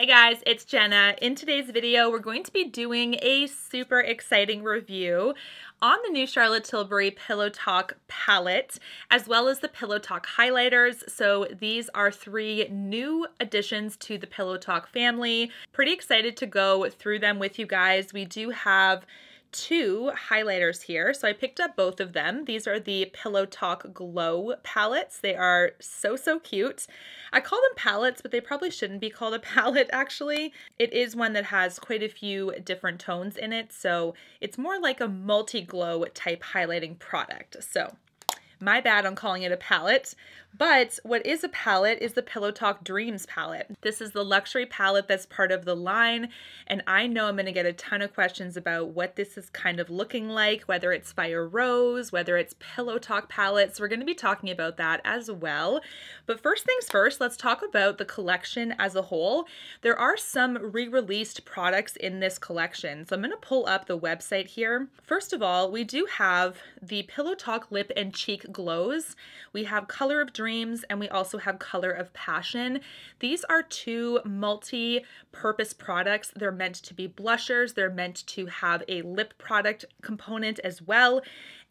guys, it's Jenna. In today's video, we're going to be doing a super exciting review on the new Charlotte Tilbury Pillow Talk palette, as well as the Pillow Talk highlighters. So these are three new additions to the Pillow Talk family. Pretty excited to go through them with you guys. We do have two highlighters here, so I picked up both of them. These are the Pillow Talk Glow palettes. They are so cute. I call them palettes, but they probably shouldn't be called a palette actually. It is one that has quite a few different tones in it, so it's more like a multi-glow type highlighting product. So my bad on calling it a palette, but what is a palette is the Pillow Talk Dreams palette. This is the luxury palette that's part of the line, and I know I'm going to get a ton of questions about what this is kind of looking like, whether it's Fire Rose, whether it's Pillow Talk palettes. We're going to be talking about that as well. But first things first, let's talk about the collection as a whole. There are some re-released products in this collection, so I'm going to pull up the website here. First of all, we do have the Pillow Talk Lip and Cheek Glows. We have Color of Dreams, and we also have Color of Passion. These are two multi-purpose products. They're meant to be blushers. They're meant to have a lip product component as well,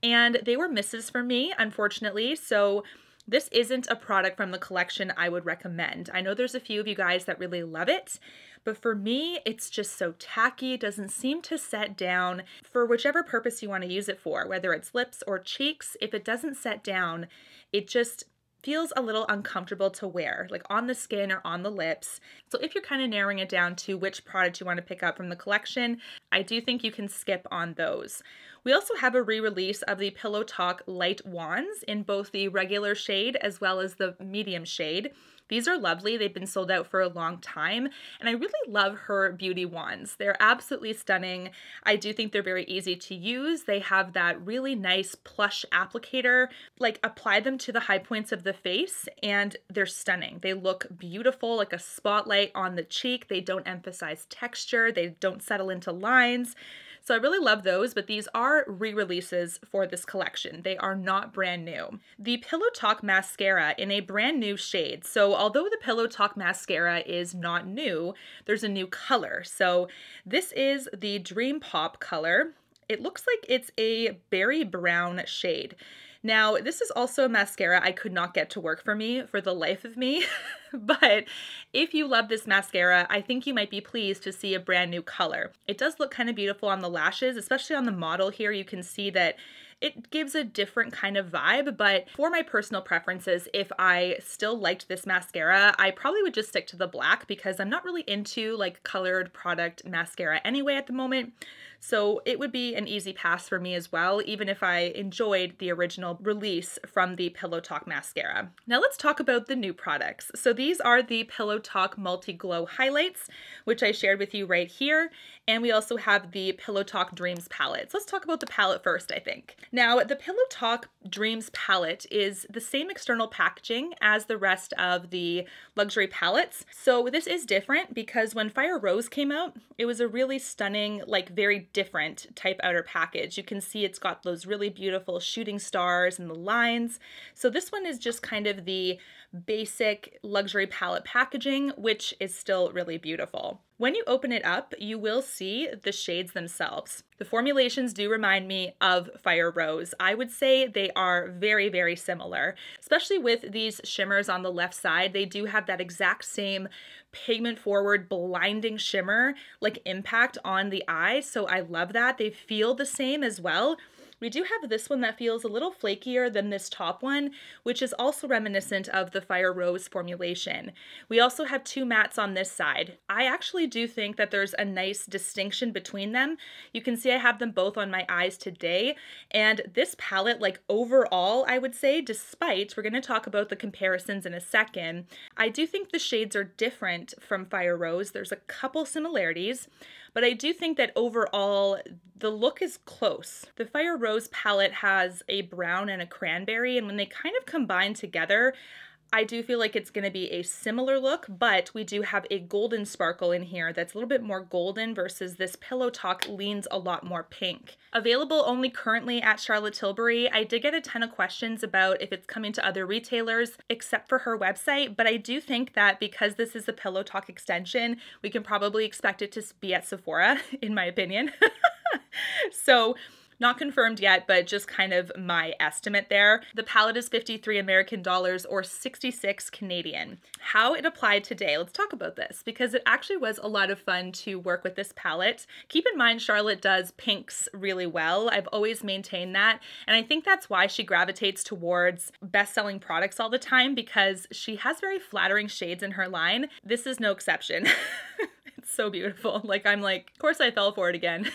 and they were misses for me, unfortunately. So this isn't a product from the collection I would recommend. I know there's a few of you guys that really love it, but for me, it's just so tacky. It doesn't seem to set down for whichever purpose you want to use it for, whether it's lips or cheeks. If it doesn't set down, it just feels a little uncomfortable to wear, like on the skin or on the lips. So if you're kind of narrowing it down to which product you want to pick up from the collection, I do think you can skip on those. We also have a re-release of the Pillow Talk Light Wands in both the regular shade as well as the medium shade. These are lovely. They've been sold out for a long time, and I really love her beauty wands. They're absolutely stunning. I do think they're very easy to use. They have that really nice plush applicator. Like, apply them to the high points of the face, and they're stunning. They look beautiful, like a spotlight on the cheek. They don't emphasize texture. They don't settle into lines. So I really love those, but these are re-releases for this collection. They are not brand new. The Pillow Talk Mascara in a brand new shade. So although the Pillow Talk Mascara is not new, there's a new color. So this is the Dream Pop color. It looks like it's a berry brown shade. Now, this is also a mascara I could not get to work for me for the life of me, but if you love this mascara, I think you might be pleased to see a brand new color. It does look kind of beautiful on the lashes, especially on the model here. You can see that it gives a different kind of vibe, but for my personal preferences, if I still liked this mascara, I probably would just stick to the black because I'm not really into like colored product mascara anyway at the moment. So it would be an easy pass for me as well, even if I enjoyed the original release from the Pillow Talk Mascara. Now let's talk about the new products. So these are the Pillow Talk Multi-Glow Highlights, which I shared with you right here. And we also have the Pillow Talk Dreams palette. So let's talk about the palette first, I think. Now, the Pillow Talk Dreams palette is the same external packaging as the rest of the luxury palettes. So this is different because when Fire Rose came out, it was a really stunning, like very different type outer package. You can see it's got those really beautiful shooting stars and the lines. So this one is just kind of the basic luxury palette packaging, which is still really beautiful. When you open it up, you will see the shades themselves. The formulations do remind me of Fire Rose. I would say they are very similar, especially with these shimmers on the left side. They do have that exact same pigment forward blinding shimmer like impact on the eye. So I love that. They feel the same as well. We do have this one that feels a little flakier than this top one, which is also reminiscent of the Fire Rose formulation. We also have two mattes on this side. I actually do think that there's a nice distinction between them. You can see I have them both on my eyes today, and this palette, like overall, I would say, despite, we're going to talk about the comparisons in a second, I do think the shades are different from Fire Rose. There's a couple similarities, but I do think that overall the look is close. The Fire Rose palette has a brown and a cranberry, and when they kind of combine together, I do feel like it's going to be a similar look, but we do have a golden sparkle in here that's a little bit more golden versus this Pillow Talk leans a lot more pink. Available only currently at Charlotte Tilbury. I did get a ton of questions about if it's coming to other retailers except for her website, but I do think that because this is a Pillow Talk extension, we can probably expect it to be at Sephora, in my opinion. So, not confirmed yet, but just kind of my estimate there. The palette is 53 American dollars or 66 Canadian. How it applied today, let's talk about this because it actually was a lot of fun to work with this palette. Keep in mind, Charlotte does pinks really well. I've always maintained that. And I think that's why she gravitates towards best-selling products all the time because she has very flattering shades in her line. This is no exception. It's so beautiful. Like, I'm like, of course I fell for it again.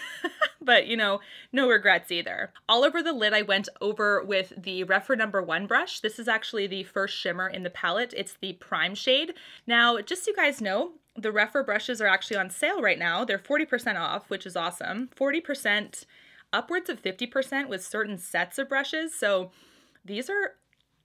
But, you know, no regrets either. All over the lid, I went over with the Refer #1 brush. This is actually the first shimmer in the palette. It's the Prime shade. Now, just so you guys know, the Refer brushes are actually on sale right now. They're 40% off, which is awesome. 40%, upwards of 50% with certain sets of brushes. So these are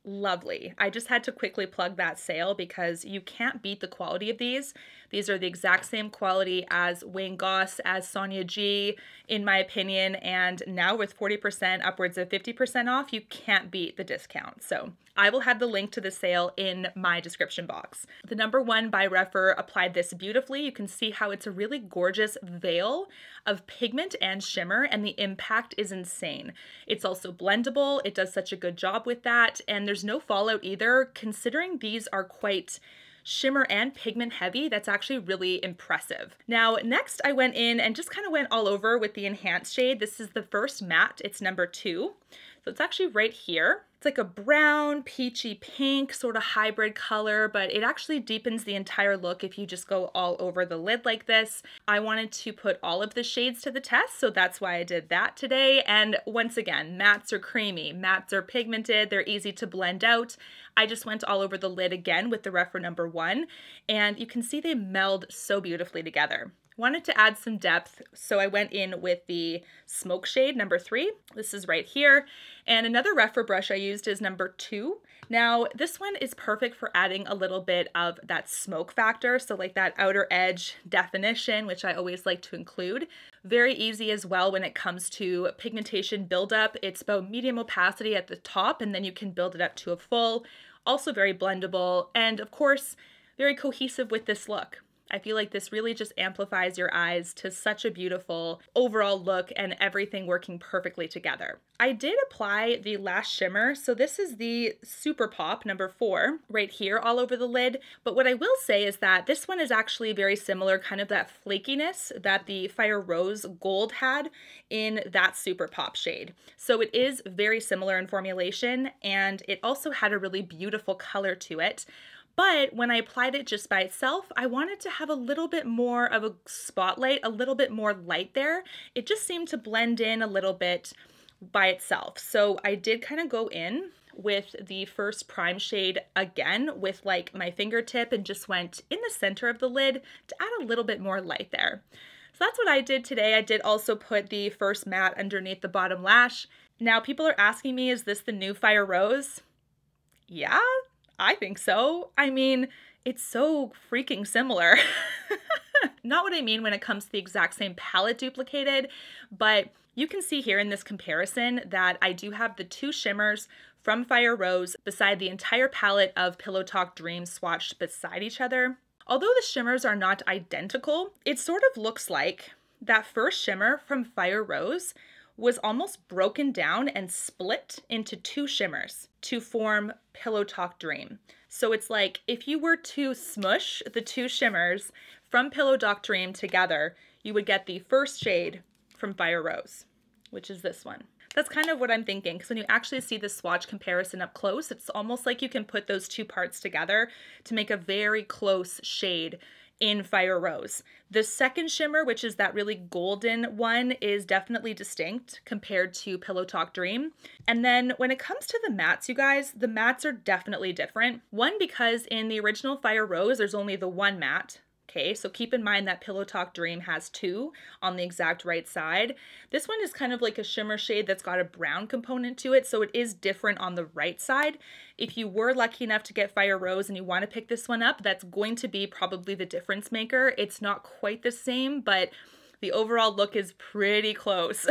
lovely. I just had to quickly plug that sale because you can't beat the quality of these. These are the exact same quality as Wayne Goss, as Sonia G, in my opinion, and now with 40%, upwards of 50% off, you can't beat the discount. So I will have the link to the sale in my description box. The #1 by Refer applied this beautifully. You can see how it's a really gorgeous veil of pigment and shimmer, and the impact is insane. It's also blendable. It does such a good job with that, and there's no fallout either. Considering these are quite shimmer and pigment heavy, that's actually really impressive. Now, next I went in and just kind of went all over with the enhanced shade. This is the first matte, it's #2. So it's actually right here. It's like a brown, peachy pink sort of hybrid color, but it actually deepens the entire look if you just go all over the lid like this. I wanted to put all of the shades to the test, so that's why I did that today. And once again, mattes are creamy, mattes are pigmented, they're easy to blend out. I just went all over the lid again with the Refer #1, and you can see they meld so beautifully together. Wanted to add some depth, so I went in with the Smoke shade #3. This is right here. And another Refer brush I used is #2. Now, this one is perfect for adding a little bit of that smoke factor, so like that outer edge definition, which I always like to include. Very easy as well when it comes to pigmentation buildup. It's about medium opacity at the top, and then you can build it up to a full. Also very blendable, and of course, very cohesive with this look. I feel like this really just amplifies your eyes to such a beautiful overall look and everything working perfectly together. I did apply the Lash shimmer, so this is the Super Pop #4 right here all over the lid, but what I will say is that this one is actually very similar, kind of that flakiness that the Fire Rose Gold had in that Super Pop shade. So it is very similar in formulation, and it also had a really beautiful color to it. But when I applied it just by itself, I wanted to have a little bit more of a spotlight, a little bit more light there. It just seemed to blend in a little bit by itself. So I did kind of go in with the first Prime shade again with like my fingertip and just went in the center of the lid to add a little bit more light there. So that's what I did today. I did also put the first matte underneath the bottom lash. Now people are asking me, is this the new Fire Rose? Yeah. I think so. I mean, it's so freaking similar. Not what I mean when it comes to the exact same palette duplicated, but you can see here in this comparison that I do have the two shimmers from Fire Rose beside the entire palette of Pillow Talk Dream swatched beside each other. Although the shimmers are not identical, it sort of looks like that first shimmer from Fire Rose was almost broken down and split into two shimmers to form Pillow Talk Dream. So it's like if you were to smush the two shimmers from Pillow Talk Dream together, you would get the first shade from Fire Rose, which is this one. That's kind of what I'm thinking, because when you actually see the swatch comparison up close, it's almost like you can put those two parts together to make a very close shade in Fire Rose. The second shimmer, which is that really golden one, is definitely distinct compared to Pillow Talk Dream. And then when it comes to the mattes, you guys, the mattes are definitely different. One, because in the original Fire Rose, there's only the one matte, Okay, so keep in mind that Pillow Talk Dream has two on the exact right side. This one is kind of like a shimmer shade that's got a brown component to it, so it is different on the right side. If you were lucky enough to get Fire Rose and you want to pick this one up, that's going to be probably the difference maker. It's not quite the same, but the overall look is pretty close,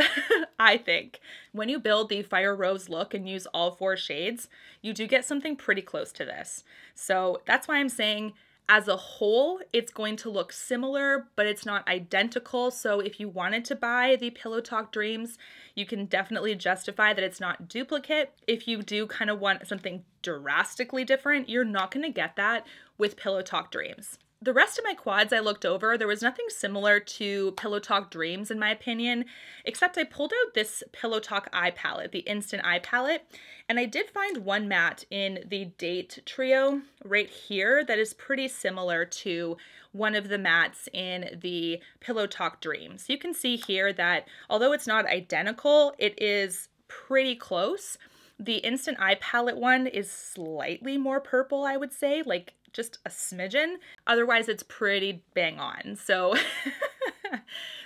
I think. When you build the Fire Rose look and use all four shades, you do get something pretty close to this. So that's why I'm saying as a whole, it's going to look similar, but it's not identical. So if you wanted to buy the Pillow Talk Dreams, you can definitely justify that it's not duplicate. If you do kind of want something drastically different, you're not going to get that with Pillow Talk Dreams. The rest of my quads I looked over, there was nothing similar to Pillow Talk Dreams in my opinion, except I pulled out this Pillow Talk eye palette, the Instant Eye Palette, and I did find one matte in the Date Trio right here that is pretty similar to one of the mattes in the Pillow Talk Dreams. You can see here that although it's not identical, it is pretty close. The Instant Eye Palette one is slightly more purple, I would say, like just a smidgen. Otherwise, it's pretty bang on. So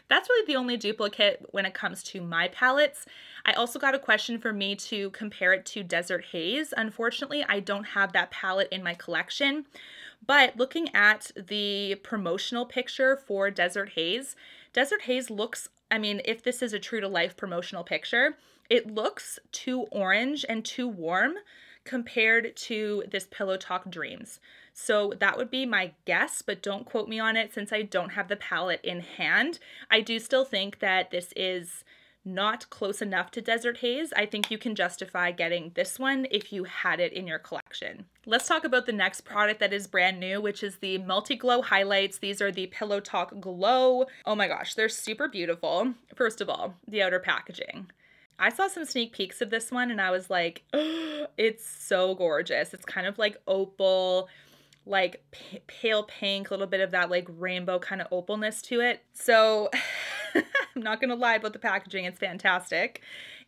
that's really the only duplicate when it comes to my palettes. I also got a question for me to compare it to Desert Haze. Unfortunately, I don't have that palette in my collection, but looking at the promotional picture for Desert Haze looks, I mean, if this is a true to life promotional picture, it looks too orange and too warm compared to this Pillow Talk Dreams. So that would be my guess, but don't quote me on it since I don't have the palette in hand. I do still think that this is not close enough to Desert Haze. I think you can justify getting this one if you had it in your collection. Let's talk about the next product that is brand new, which is the Multi Glow highlights. These are the Pillow Talk Glow. Oh my gosh, they're super beautiful. First of all, the outer packaging. I saw some sneak peeks of this one and I was like, oh, it's so gorgeous. It's kind of like opal, like pale pink, a little bit of that like rainbow kind of opalness to it. So I'm not gonna lie about the packaging, it's fantastic.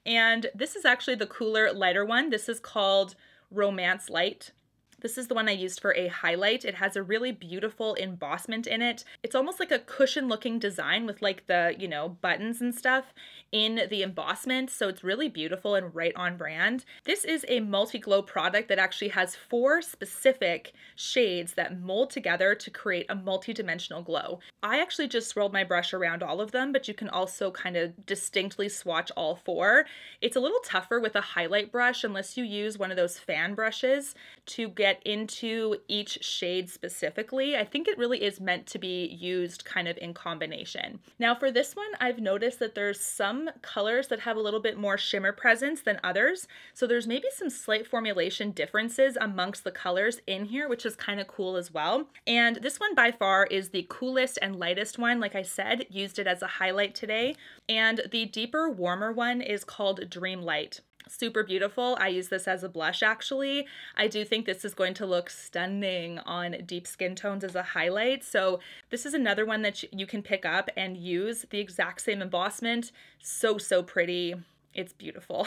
And this is actually the cooler, lighter one. This is called Romance Light. This is the one I used for a highlight. It has a really beautiful embossment in it. It's almost like a cushion looking design with like the, you know, buttons and stuff in the embossment. So it's really beautiful and right on brand. This is a multi-glow product that actually has 4 specific shades that mold together to create a multi-dimensional glow. I actually just swirled my brush around all of them, but you can also kind of distinctly swatch all 4. It's a little tougher with a highlight brush unless you use one of those fan brushes to get into each shade specifically. I think it really is meant to be used kind of in combination. Now for this one, I've noticed that there's some colors that have a little bit more shimmer presence than others. So there's maybe some slight formulation differences amongst the colors in here, which is kind of cool as well. And this one by far is the coolest and lightest one. Like I said, used it as a highlight today. And the deeper, warmer one is called Dream Light. Super beautiful. I use this as a blush actually. I do think this is going to look stunning on deep skin tones as a highlight. So this is another one that you can pick up and use the exact same embossment. So pretty. It's beautiful.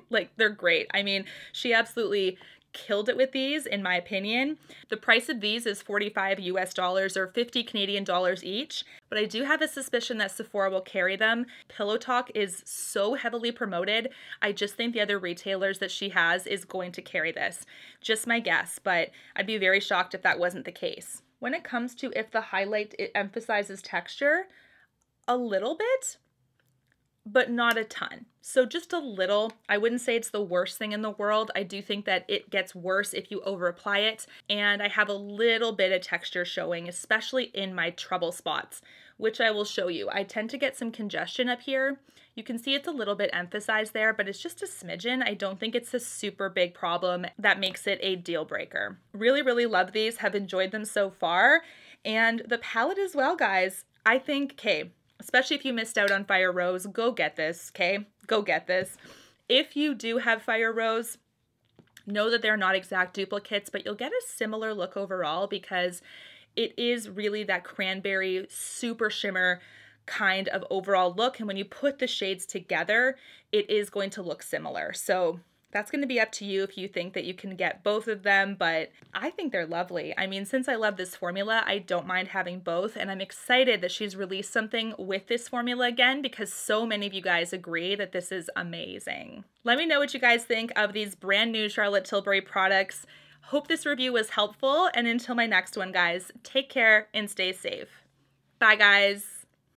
Like they're great. I mean, she absolutely killed it with these in my opinion. The price of these is $45 US or 50 Canadian dollars each, but I do have a suspicion that Sephora will carry them. Pillow Talk is so heavily promoted. I just think the other retailers that she has is going to carry this. Just my guess, but I'd be very shocked if that wasn't the case. When it comes to if the highlight, it emphasizes texture, a little bit, but not a ton. So just a little. I wouldn't say it's the worst thing in the world. I do think that it gets worse if you over apply it. And I have a little bit of texture showing, especially in my trouble spots, which I will show you. I tend to get some congestion up here. You can see it's a little bit emphasized there, but it's just a smidgen. I don't think it's a super big problem that makes it a deal breaker. Really love these, have enjoyed them so far. And the palette as well, guys. I think, okay, especially if you missed out on Fire Rose, go get this, okay? Go get this. If you do have Fire Rose, know that they're not exact duplicates, but you'll get a similar look overall because it is really that cranberry super shimmer kind of overall look. And when you put the shades together, it is going to look similar. So That's going to be up to you if you think that you can get both of them, but I think they're lovely. I mean, since I love this formula, I don't mind having both, and I'm excited that she's released something with this formula again because so many of you guys agree that this is amazing. Let me know what you guys think of these brand new Charlotte Tilbury products. Hope this review was helpful, and until my next one, guys, take care and stay safe. Bye, guys.